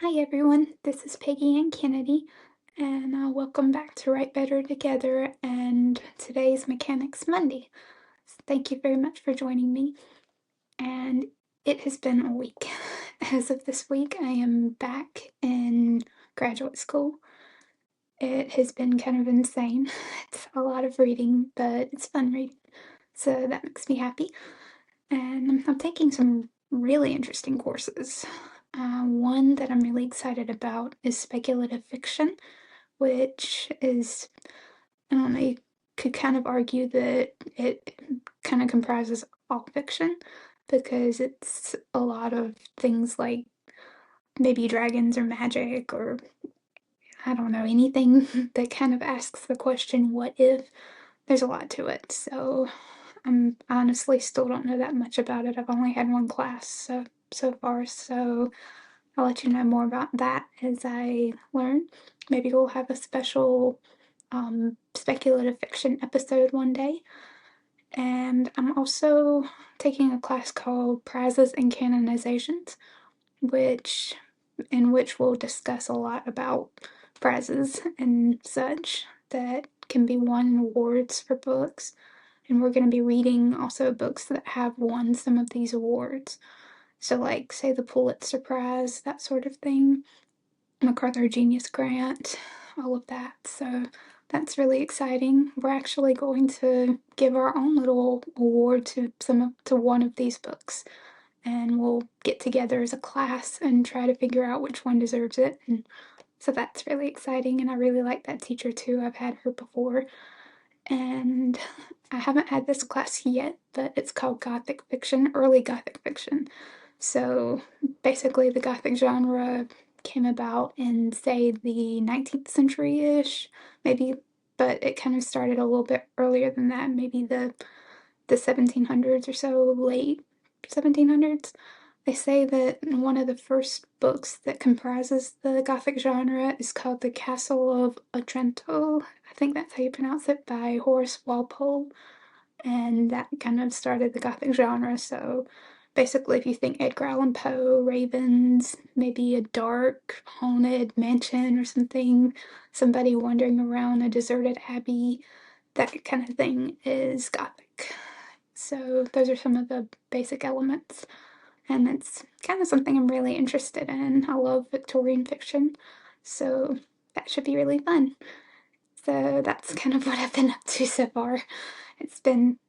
Hi everyone, this is Peggyann Kennedy, and welcome back to Write Better Together. And today's Mechanics Monday. So thank you very much for joining me. And it has been a week. As of this week, I am back in graduate school. It has been kind of insane. It's a lot of reading, but it's fun reading, so that makes me happy. And I'm taking some really interesting courses. One that I'm really excited about is speculative fiction, which is, I don't know, you could kind of argue that it kind of comprises all fiction because it's a lot of things like maybe dragons or magic or I don't know, anything that kind of asks the question, what if? There's a lot to it. So I honestly still don't know that much about it. I've only had one class so far, so I'll let you know more about that as I learn. Maybe we'll have a special speculative fiction episode one day. And I'm also taking a class called Prizes and Canonizations, which in which we'll discuss a lot about prizes and such that can be won in awards for books. And we're going to be reading also books that have won some of these awards. So, like, say the Pulitzer Prize, that sort of thing, MacArthur Genius Grant, all of that. So, that's really exciting. We're actually going to give our own little award to one of these books, and we'll get together as a class and try to figure out which one deserves it. And so that's really exciting, and I really like that teacher too. I've had her before, and I haven't had this class yet, but it's called Gothic Fiction, Early Gothic Fiction. So basically, the Gothic genre came about in, say, the 19th century ish, maybe, but it kind of started a little bit earlier than that, maybe the 1700s or so, late 1700s. They say that one of the first books that comprises the Gothic genre is called The Castle of Otranto. I think that's how you pronounce it, by Horace Walpole. And that kind of started the Gothic genre. So basically, if you think Edgar Allan Poe, Ravens, maybe a dark, haunted mansion or something, somebody wandering around a deserted abbey, that kind of thing is Gothic. So those are some of the basic elements, and it's kind of something I'm really interested in. I love Victorian fiction, so that should be really fun. So that's kind of what I've been up to so far. It's been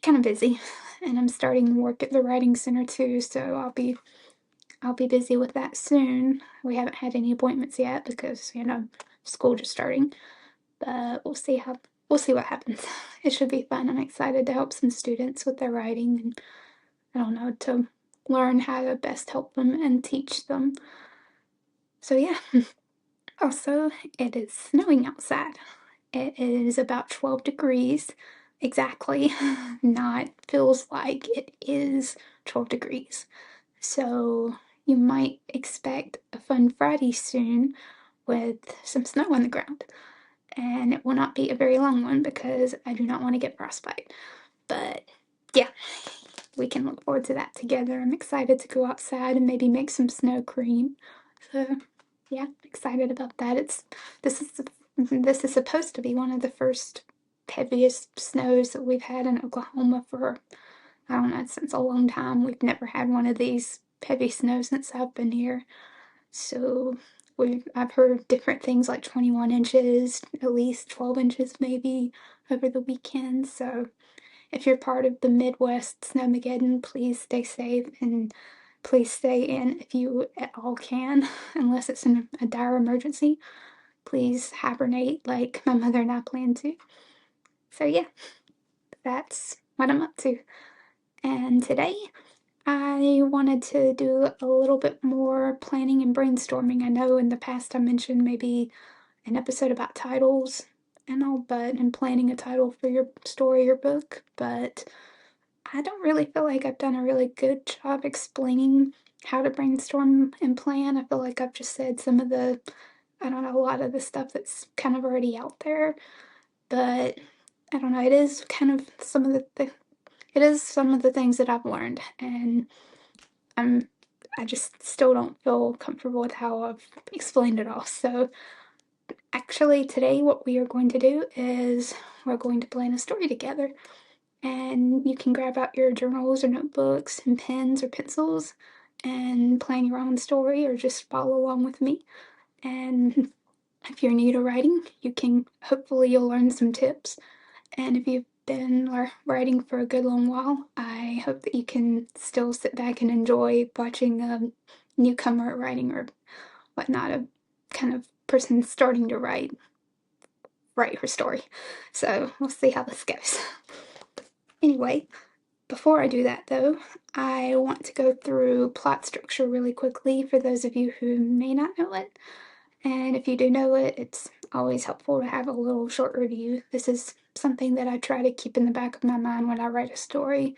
kind of busy, and I'm starting work at the writing center too, so I'll be busy with that soon. We haven't had any appointments yet because, school just starting, but we'll see what happens. It should be fun. I'm excited to help some students with their writing and I don't know, to learn how to best help them and teach them. So, yeah. Also, it is snowing outside. It is about 12 degrees exactly, not feels like it is 12 degrees. So, you might expect a fun Friday soon with some snow on the ground. And it will not be a very long one because I do not want to get frostbite. But yeah, we can look forward to that together. I'm excited to go outside and maybe make some snow cream. So yeah, excited about that. This is this is supposed to be one of the first heaviest snows that we've had in Oklahoma for I don't know, since a long time. We've never had one of these heavy snows since I've been here. So I've heard different things like 21 inches, at least 12 inches maybe over the weekend. So if you're part of the Midwest Snowmageddon, please stay safe and please stay in if you at all can, unless it's in a dire emergency. Please hibernate like my mother and I plan to. So, yeah, that's what I'm up to. And today I wanted to do a little bit more planning and brainstorming. I know in the past I mentioned maybe an episode about titles and all, but and planning a title for your story or book, but I don't really feel like I've done a really good job explaining how to brainstorm and plan. I feel like I've just said some of the, I don't know, a lot of the stuff that's kind of already out there, but I don't know, it is kind of it is some of the things that I've learned, and I'm I just still don't feel comfortable with how I've explained it all. So actually today what we are going to do is we're going to plan a story together. And you can grab out your journals or notebooks and pens or pencils and plan your own story or just follow along with me. And if you're new to writing, hopefully you'll learn some tips. And if you've been writing for a good long while, I hope that you can still sit back and enjoy watching a newcomer writing or whatnot, a kind of person starting to write her story. So we'll see how this goes. Anyway, before I do that though, I want to go through plot structure really quickly for those of you who may not know it. And if you do know it, it's always helpful to have a little short review. This is something that I try to keep in the back of my mind when I write a story.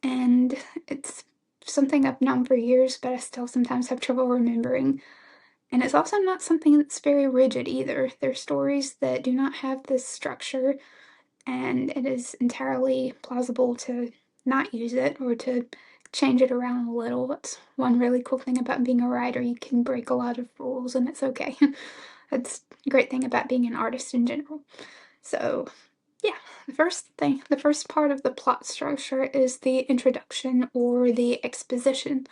And it's something I've known for years, but I still sometimes have trouble remembering. And it's also not something that's very rigid either. There's stories that do not have this structure, and it is entirely plausible to not use it or to change it around a little. That's one really cool thing about being a writer. You can break a lot of rules and it's okay. That's a great thing about being an artist in general. So, yeah, the first part of the plot structure is the introduction or the exposition.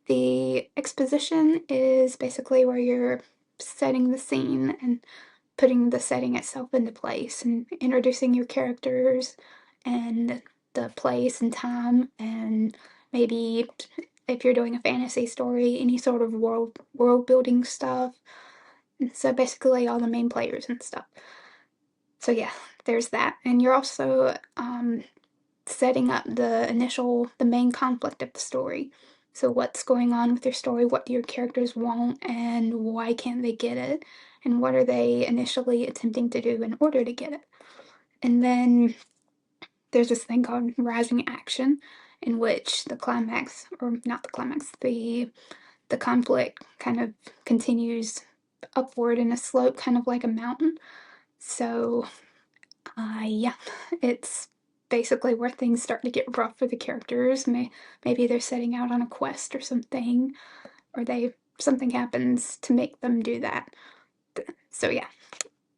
The exposition is basically where you're setting the scene and putting the setting itself into place and introducing your characters and the place and time, and maybe if you're doing a fantasy story, any sort of world building stuff. And so basically all the main players and stuff. So yeah, there's that. And you're also setting up the main conflict of the story. So what's going on with your story, what do your characters want, and why can't they get it? And what are they initially attempting to do in order to get it? And then there's this thing called rising action, in which the climax, or not the climax, the conflict kind of continues upward in a slope, kind of like a mountain. So yeah, it's basically where things start to get rough for the characters. Maybe they're setting out on a quest or something, or something happens to make them do that. So yeah,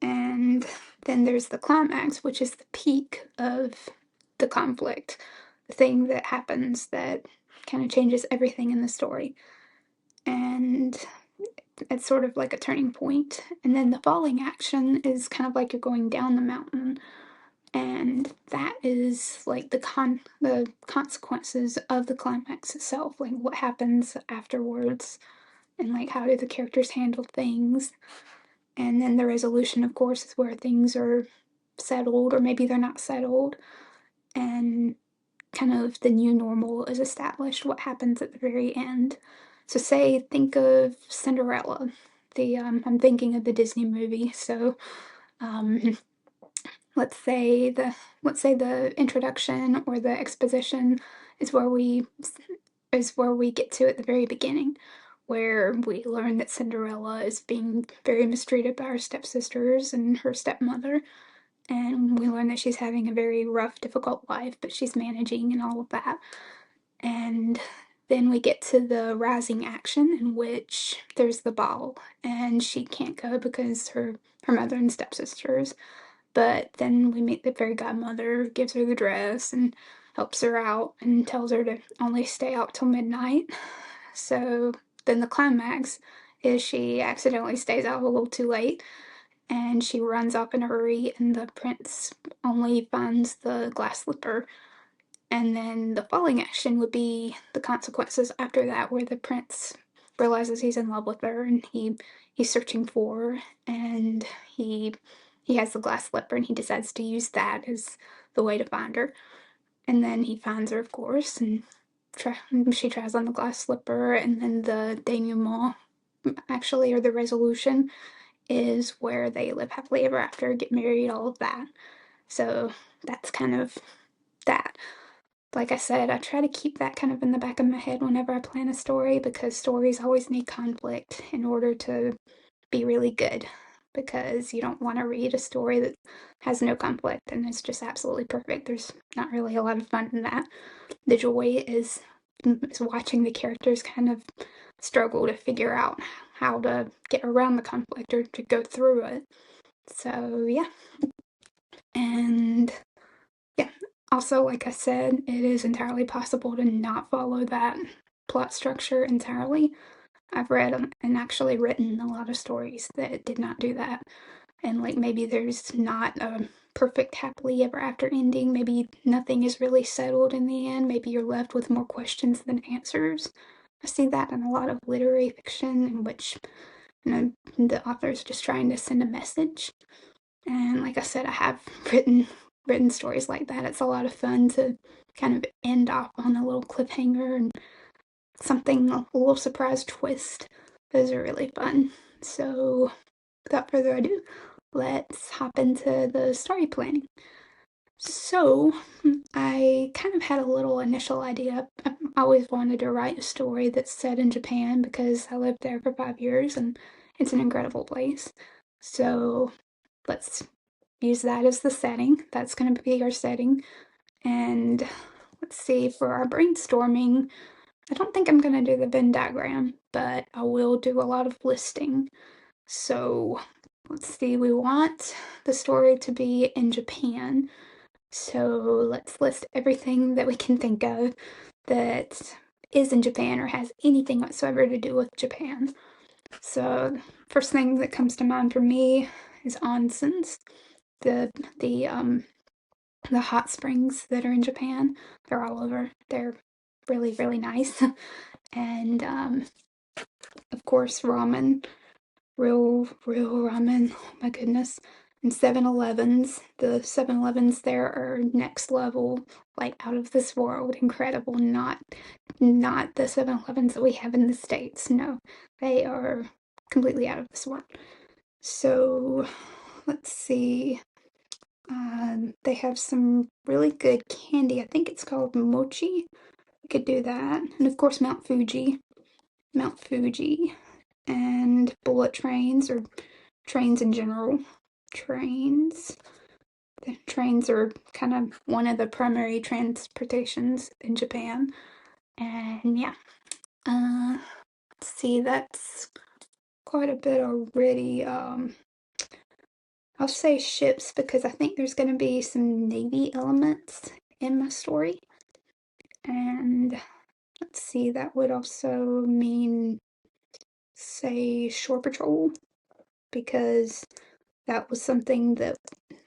and then there's the climax, which is the peak of the conflict, the thing that happens that kind of changes everything in the story, and it's sort of like a turning point. And then the falling action is kind of like you're going down the mountain, and that is like the consequences of the climax itself, like what happens afterwards, and like how do the characters handle things. And then the resolution, of course, is where things are settled, or maybe they're not settled, and kind of the new normal is established, what happens at the very end. So think of Cinderella. I'm thinking of the Disney movie. So um, let's say the introduction or the exposition is where we get to at the very beginning, where we learn that Cinderella is being very mistreated by her stepsisters and her stepmother, and we learn that she's having a very rough, difficult life, but she's managing and all of that. And then we get to the rising action, in which there's the ball, and she can't go because her mother and stepsisters. But then we meet the fairy godmother, gives her the dress, and helps her out, and tells her to only stay out till midnight. So then the climax is she accidentally stays out a little too late, and she runs off in a hurry, and the prince only finds the glass slipper. And then the falling action would be the consequences after that, where the prince realizes he's in love with her, and he's searching for her, and he has the glass slipper, and he decides to use that as the way to find her. And then he finds her, of course, and she tries on the glass slipper. And then the denouement, actually, or the resolution, is where they live happily ever after, get married, all of that. So that's kind of that. Like I said, I try to keep that kind of in the back of my head whenever I plan a story, because stories always need conflict in order to be really good. Because you don't want to read a story that has no conflict and it's just absolutely perfect. There's not really a lot of fun in that. The joy is is watching the characters kind of struggle to figure out how to get around the conflict or to go through it. So, yeah. And yeah, also, like I said, it is entirely possible to not follow that plot structure entirely. I've read and actually written a lot of stories that did not do that. And like maybe there's not a perfect happily ever after ending. Maybe nothing is really settled in the end. Maybe you're left with more questions than answers. I see that in a lot of literary fiction in which, you know, the author's just trying to send a message. And like I said, I have written stories like that. It's a lot of fun to kind of end off on a little cliffhanger and something, a little surprise twist. Those are really fun. So without further ado, let's hop into the story planning. So, I kind of had a little initial idea. I always wanted to write a story that's set in Japan because I lived there for 5 years and it's an incredible place. So, let's use that as the setting. That's going to be our setting. And let's see, for our brainstorming, I don't think I'm going to do the Venn diagram, but I will do a lot of listing. So let's see, we want the story to be in Japan. So let's list everything that we can think of that is in Japan or has anything whatsoever to do with Japan. So first thing that comes to mind for me is onsens, the the um the hot springs that are in Japan. They're all over. They're really, really nice. And of course ramen, real ramen. Oh my goodness. And 7-Elevens. The 7-Elevens there are next level, like out of this world, incredible. Not the 7-Elevens that we have in the States. No, they are completely out of this world. So let's see. They have some really good candy. I think it's called mochi. We could do that. And of course, Mount Fuji. Mount Fuji. And bullet trains, or trains in general. Trains. The trains are kind of one of the primary transportations in Japan. And yeah. Let's see, that's quite a bit already. I'll say ships because I think there's going to be some Navy elements in my story. And let's see, that would also mean, say, shore patrol, because that was something that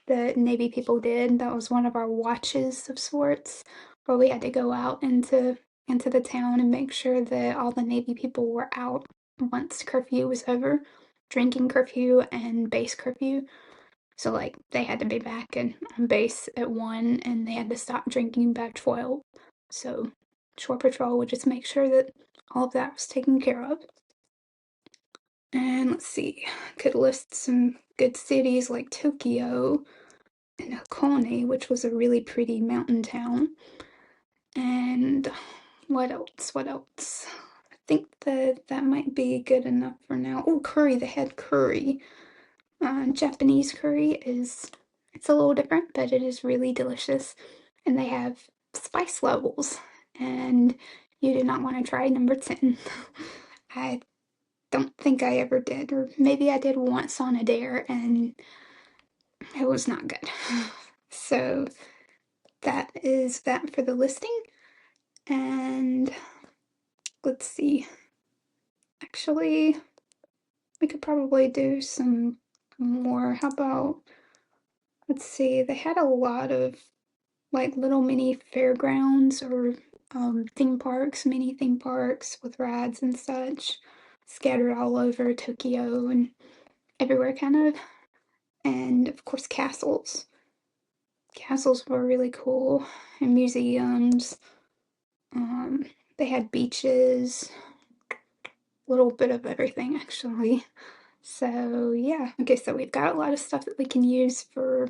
the Navy people did. That was one of our watches of sorts, where we had to go out into the town and make sure that all the Navy people were out once curfew was over, drinking curfew and base curfew. So like they had to be back on base at 1 and they had to stop drinking by 12. So shore patrol would just make sure that all of that was taken care of. And let's see, I could list some good cities like Tokyo and Hakone, which was a really pretty mountain town. And what else? What else? I think that might be good enough for now. Oh, curry, they had curry. Japanese curry it's a little different, but it is really delicious. And they have spice levels. And you do not want to try number 10. I don't think I ever did, or maybe I did once on a dare and it was not good. So that is that for the listing. And let's see. Actually, we could probably do some more. How about, let's see, they had a lot of like little mini fairgrounds or mini theme parks with rides and such scattered all over Tokyo and everywhere, kind of. And of course, castles. Castles were really cool, and museums. Um, they had beaches, a little bit of everything actually. So yeah, okay, so we've got a lot of stuff that we can use for,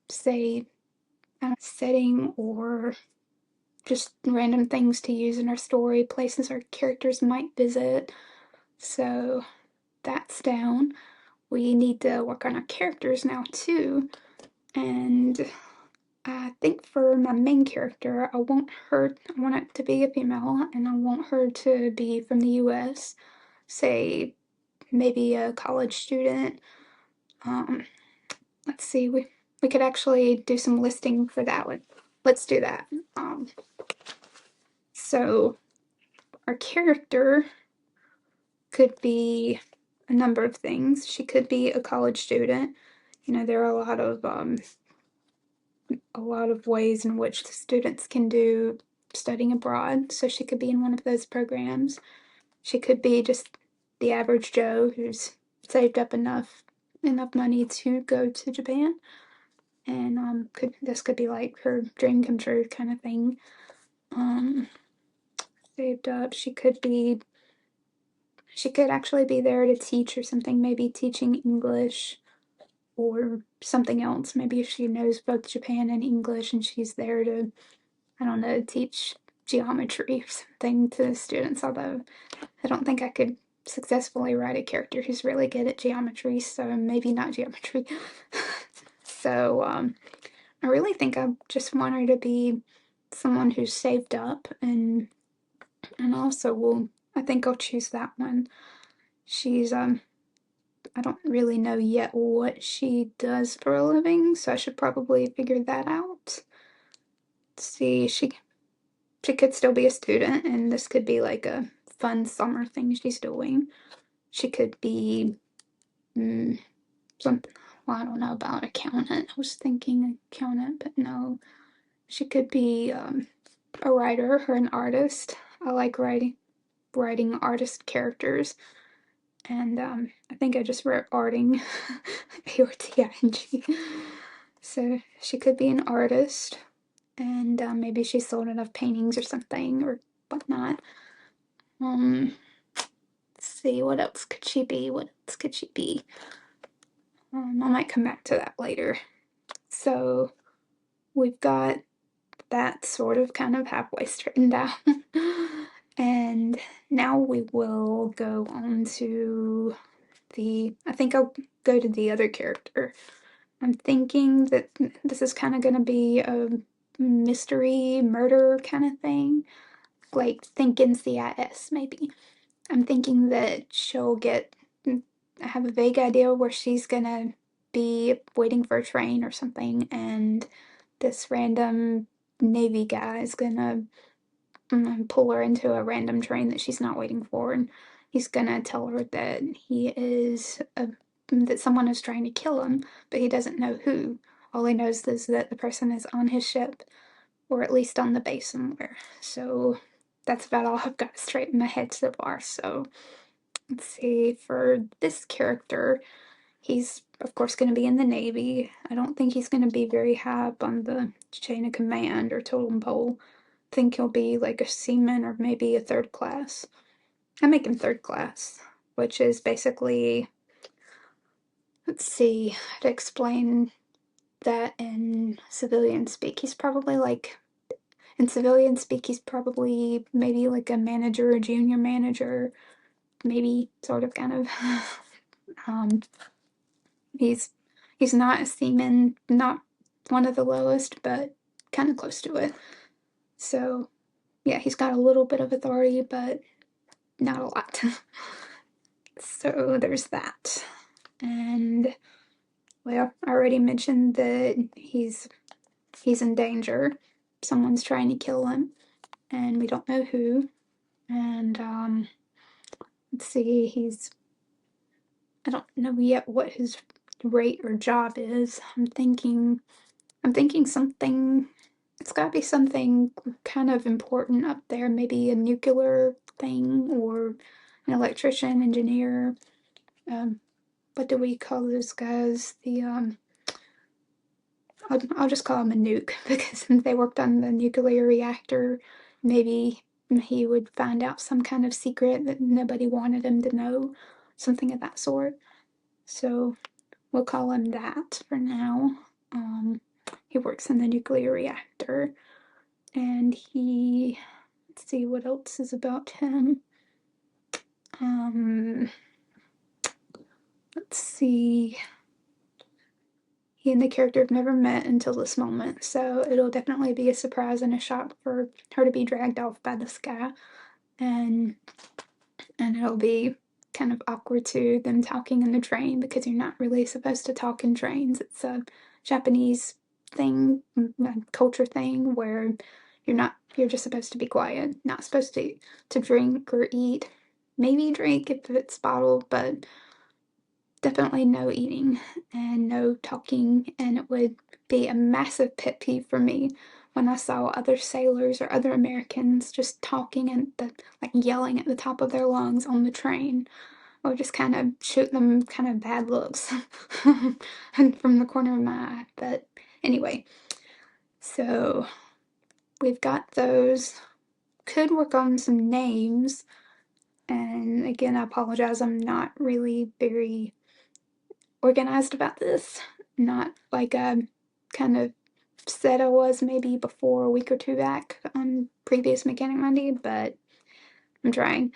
say, setting or just random things to use in our story, places our characters might visit. So that's down. We need to work on our characters now too. And I think for my main character, I want it to be a female, and I want her to be from the US, say maybe a college student. Um, let's see, we could actually do some listing for that one. Let's do that. Um, so our character could be a number of things. She could be a college student. You know, there are a lot of ways in which students can do studying abroad. So she could be in one of those programs. She could be just the average Joe who's saved up enough money to go to Japan, and this could be like her dream come true kind of thing. Um, saved up. She could actually be there to teach or something, maybe teaching English or something else. Maybe if she knows both Japan and English and she's there to, I don't know, teach geometry or something to the students, although I don't think I could successfully write a character who's really good at geometry, so maybe not geometry. So, I really think I just want her to be someone who's saved up, and also I think I'll choose that one. She's I don't really know yet what she does for a living, so I should probably figure that out. Let's see, she could still be a student, and this could be like a fun summer thing she's doing. She could be something. Well, I don't know about accountant. I was thinking accountant, but no. She could be a writer or an artist. I like writing artist characters, and I think I just wrote arting, A-R-T-I-N-G. So she could be an artist, and maybe she sold enough paintings or something or whatnot. Let's see, what else could she be? What else could she be? I might come back to that later. So we've got that sort of kind of halfway straightened out. And now we will go on to I think I'll go to the other character. I'm thinking that this is kind of going to be a mystery murder kind of thing, like think NCIS maybe. I'm thinking that I have a vague idea where she's gonna be waiting for a train or something, and this random Navy guy is gonna pull her into a random train that she's not waiting for, and he's gonna tell her that that someone is trying to kill him, but he doesn't know who. All he knows is that the person is on his ship, or at least on the base somewhere. So that's about all I've got straight in my head so far. So let's see, for this character, he's of course going to be in the Navy. I don't think he's going to be very high up on the chain of command or totem pole. I think he'll be like a seaman or maybe a third class. I make him third class, which is basically, let's see how to explain that in civilian speak. In civilian speak, he's probably maybe like a manager, a junior manager, maybe sort of kind of. um, he's he's not a seaman, not one of the lowest, but kind of close to it. So yeah, he's got a little bit of authority, but not a lot. So there's that. And well, I already mentioned that he's in danger. Someone's trying to kill him, and we don't know who. And let's see, I don't know yet what his rate or job is. I'm thinking something, it's got to be something kind of important up there, maybe a nuclear thing or an electrician, engineer. What do we call those guys? I'll just call him a nuke because they worked on the nuclear reactor. Maybe he would find out some kind of secret that nobody wanted him to know, something of that sort. So we'll call him that for now. He works in the nuclear reactor, and let's see what else is about him. Let's see. he and the character have never met until this moment, so it'll definitely be a surprise and a shock for her to be dragged off by this guy, and it'll be kind of awkward too, them talking in the train, because you're not really supposed to talk in trains. It's a Japanese thing, culture thing, where you're just supposed to be quiet, not supposed to drink or eat. Maybe drink if it's bottled, but definitely no eating and no talking. And it would be a massive pet peeve for me when I saw other sailors or other Americans just talking and like yelling at the top of their lungs on the train, or just kind of shoot them kind of bad looks and from the corner of my eye. But anyway, so we've got those. Could work on some names. And again, I apologize, I'm not really very organized about this. Not like I kind of said I was maybe before a week or two back on previous Mechanic Monday, but I'm trying.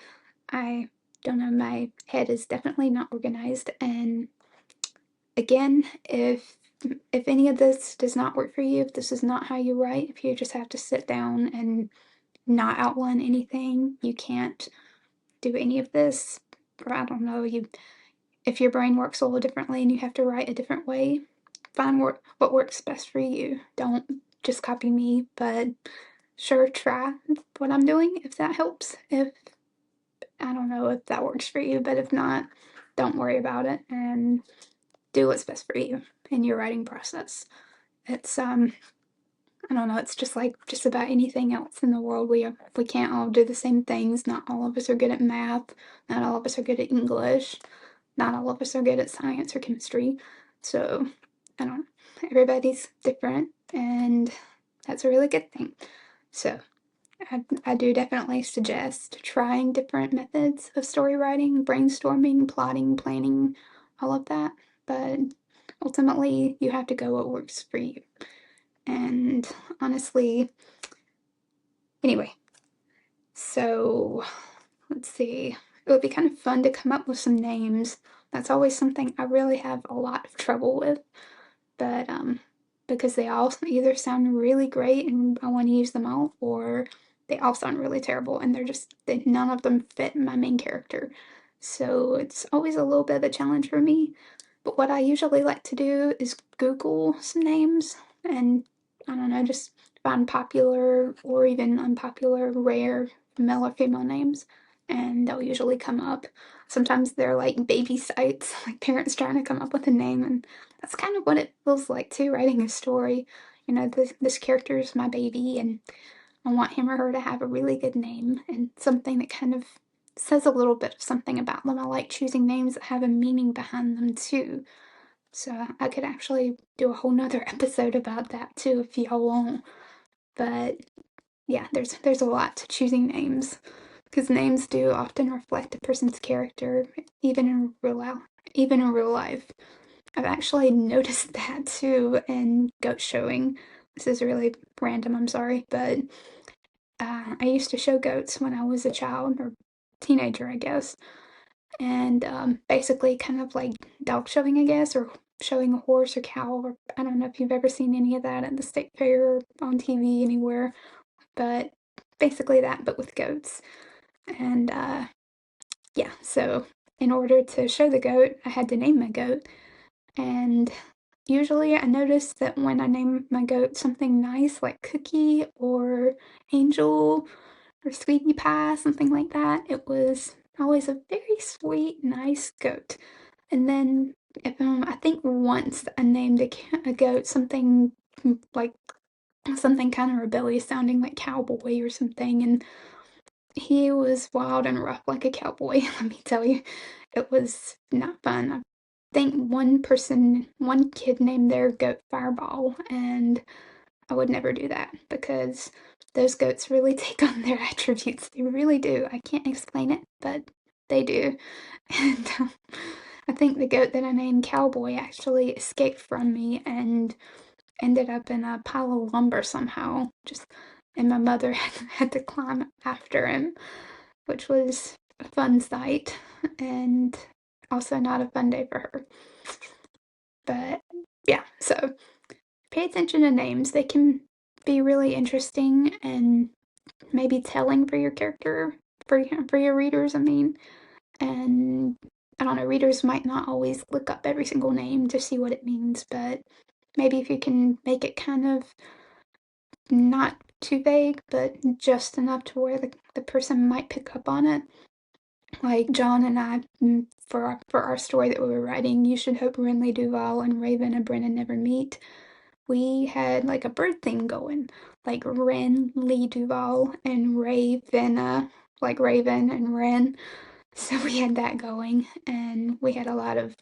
I don't know, my head is definitely not organized. And again, if any of this does not work for you, if this is not how you write, if you just have to sit down and not outline anything, you can't do any of this, or I don't know, if your brain works a little differently and you have to write a different way, find what works best for you. Don't just copy me, but sure, try what I'm doing if that helps. If I don't know if that works for you, but if not, don't worry about it and do what's best for you in your writing process. It's I don't know, it's just like just about anything else in the world. We can't all do the same things. Not all of us are good at math. Not all of us are good at English. Not all of us are good at science or chemistry. So, I don't know. Everybody's different, and that's a really good thing. So, I do definitely suggest trying different methods of story writing, brainstorming, plotting, planning, all of that. But ultimately, you have to go what works for you. And honestly, anyway, so let's see. It would be kind of fun to come up with some names. That's always something I really have a lot of trouble with. But because they all either sound really great and I want to use them all, or they all sound really terrible and none of them fit my main character. So it's always a little bit of a challenge for me. But what I usually like to do is Google some names and I don't know, just find popular or even unpopular, rare male or female names, and they'll usually come up. Sometimes they're like baby sites, like parents trying to come up with a name, and that's kind of what it feels like too, writing a story. You know, this character is my baby, and I want him or her to have a really good name and something that kind of says a little bit of something about them. I like choosing names that have a meaning behind them too. So I could actually do a whole nother episode about that too if y'all want. But yeah, there's a lot to choosing names because names do often reflect a person's character, even in real life. I've actually noticed that too in goat showing. This is really random, I'm sorry, but I used to show goats when I was a child or teenager, I guess, and basically kind of like dog showing, I guess, or showing a horse or cow, or I don't know if you've ever seen any of that at the state fair or on TV anywhere, but basically that, but with goats. And yeah, so in order to show the goat, I had to name my goat. And usually I notice that when I name my goat something nice like Cookie or Angel or Sweetie Pie, something like that, it was always a very sweet, nice goat. And then if I think once I named a goat something like something kind of rebellious sounding like cowboy or something, and he was wild and rough like a cowboy, let me tell you. It was not fun. I think one kid named their goat Fireball, and I would never do that because those goats really take on their attributes. They really do. I can't explain it, but they do. And I think the goat that I named Cowboy actually escaped from me and ended up in a pile of lumber somehow. And my mother had to climb after him, which was a fun sight and also not a fun day for her. But yeah, so pay attention to names. They can be really interesting and maybe telling for your character, for your readers, I mean. And I don't know, readers might not always look up every single name to see what it means, but maybe if you can make it kind of not too vague, but just enough to where the person might pick up on it. Like John and I, for our story that we were writing, You Should Hope Renly Duval and Raven and Brennan Never Meet, we had like a bird thing going, like Ren Lee Duval and Ravenna, like Raven and Wren. So we had that going, and we had a lot of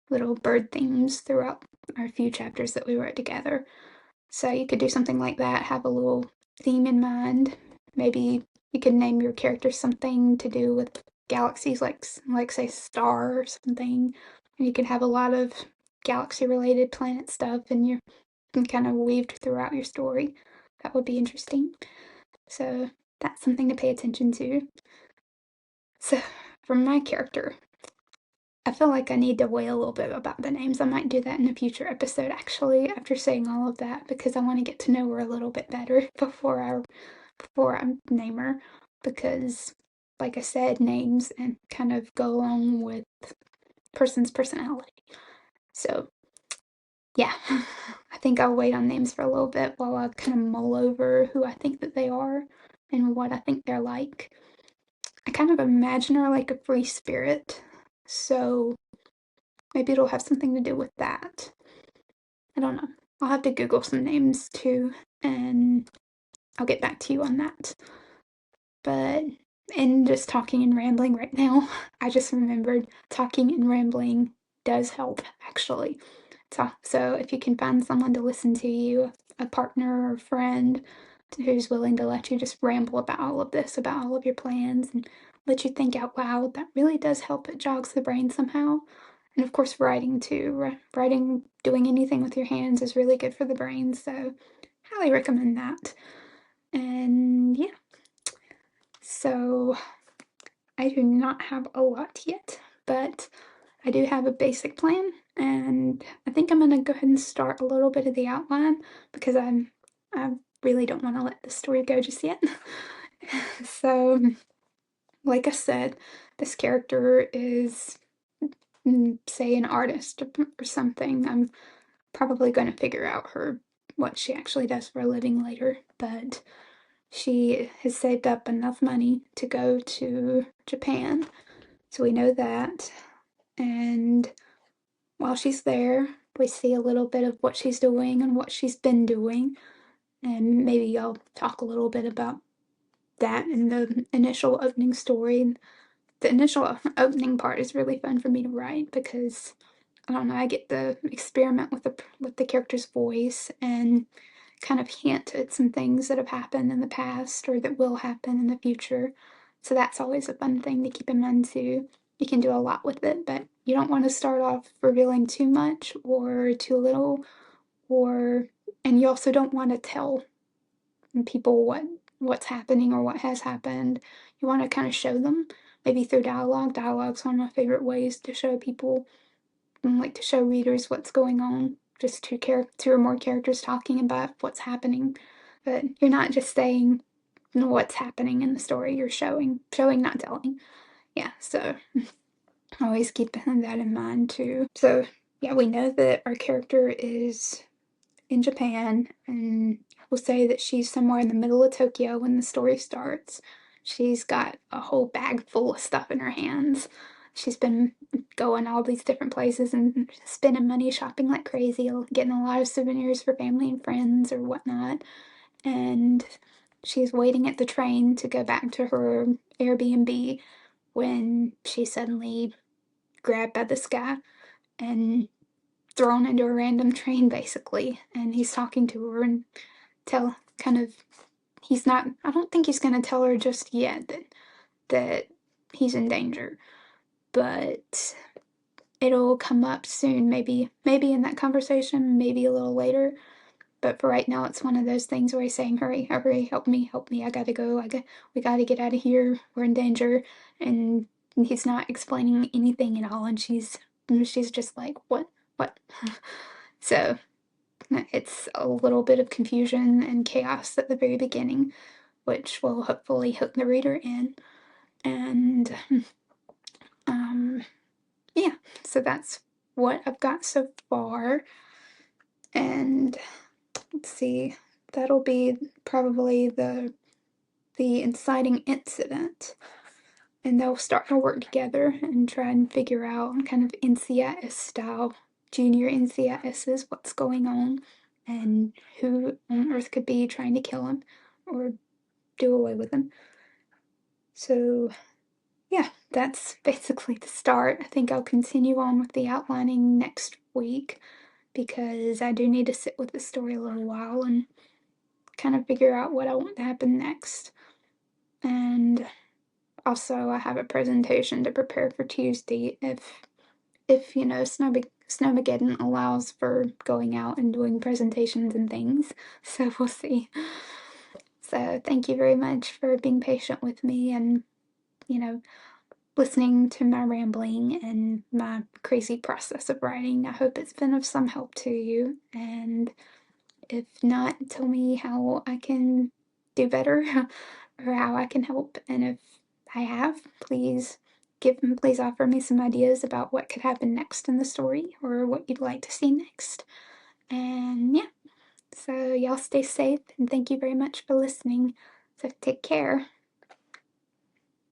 little bird themes throughout our few chapters that we wrote together. So you could do something like that, have a little theme in mind. Maybe you could name your character something to do with galaxies, like say star or something. And you could have a lot of galaxy related planet stuff and you can kind of weaved throughout your story. That would be interesting. So that's something to pay attention to. So for my character, I feel like I need to wait a little bit about the names. I might do that in a future episode actually after saying all of that because I want to get to know her a little bit better before I name her because like I said, names and kind of go along with person's personality. So yeah, I think I'll wait on names for a little bit while I kind of mull over who I think that they are and what I think they're like. I kind of imagine her like a free spirit, so maybe it'll have something to do with that. I don't know. I'll have to Google some names too, and I'll get back to you on that. But in just talking and rambling right now, I just remembered talking and rambling does help actually. So if you can find someone to listen to you, a partner or friend who's willing to let you just ramble about all of this, about all of your plans, and let you think out loud, that really does help. It jogs the brain somehow. And of course, writing too. Writing, doing anything with your hands is really good for the brain, so highly recommend that. And yeah, so I do not have a lot yet, but I do have a basic plan, and I think I'm gonna go ahead and start a little bit of the outline because I really don't want to let the story go just yet. So, like I said, this character is, say, an artist or something. I'm probably going to figure out what she actually does for a living later, but she has saved up enough money to go to Japan, so we know that. And while she's there, we see a little bit of what she's doing and what she's been doing, and maybe I'll talk a little bit about that in the initial opening story. The initial opening part is really fun for me to write because I don't know, I get to experiment with the character's voice and kind of hint at some things that have happened in the past or that will happen in the future. So that's always a fun thing to keep in mind too. You can do a lot with it, but you don't want to start off revealing too much or too little, or and you also don't want to tell people what's happening or what has happened. You want to kind of show them, maybe through dialogue. Dialogue's one of my favorite ways to show people, like to show readers what's going on. Just two or more characters talking about what's happening, but you're not just saying what's happening in the story. You're showing, not telling. Yeah, so always keep that in mind too. So yeah, we know that our character is in Japan, and we'll say that she's somewhere in the middle of Tokyo when the story starts. She's got a whole bag full of stuff in her hands. She's been going all these different places and spending money shopping like crazy, getting a lot of souvenirs for family and friends or whatnot. And she's waiting at the train to go back to her Airbnb when she's suddenly grabbed by this guy and thrown into a random train basically, and he's talking to her and tell kind of he's not I don't think he's going to tell her just yet that he's in danger, but it'll come up soon, maybe in that conversation, maybe a little later. But for right now, it's one of those things where he's saying, "Hurry, hurry, help me! I gotta go. We gotta get out of here. We're in danger." And he's not explaining anything at all, and she's just like, "What? What?" So it's a little bit of confusion and chaos at the very beginning, which will hopefully hook the reader in. And um, yeah, so that's what I've got so far. And let's see, that'll be probably the inciting incident. And they'll start to work together and try and figure out kind of NCIS style, junior NCISs, what's going on and who on earth could be trying to kill him or do away with him. So, yeah, that's basically the start. I think I'll continue on with the outlining next week because I do need to sit with the story a little while and kind of figure out what I want to happen next. And also, I have a presentation to prepare for Tuesday if you know Snowmageddon allows for going out and doing presentations and things. So we'll see. So thank you very much for being patient with me and you know listening to my rambling and my crazy process of writing. I hope it's been of some help to you. And if not, tell me how I can do better or how I can help. And if I have, please offer me some ideas about what could happen next in the story or what you'd like to see next. And yeah, so y'all stay safe and thank you very much for listening. So take care.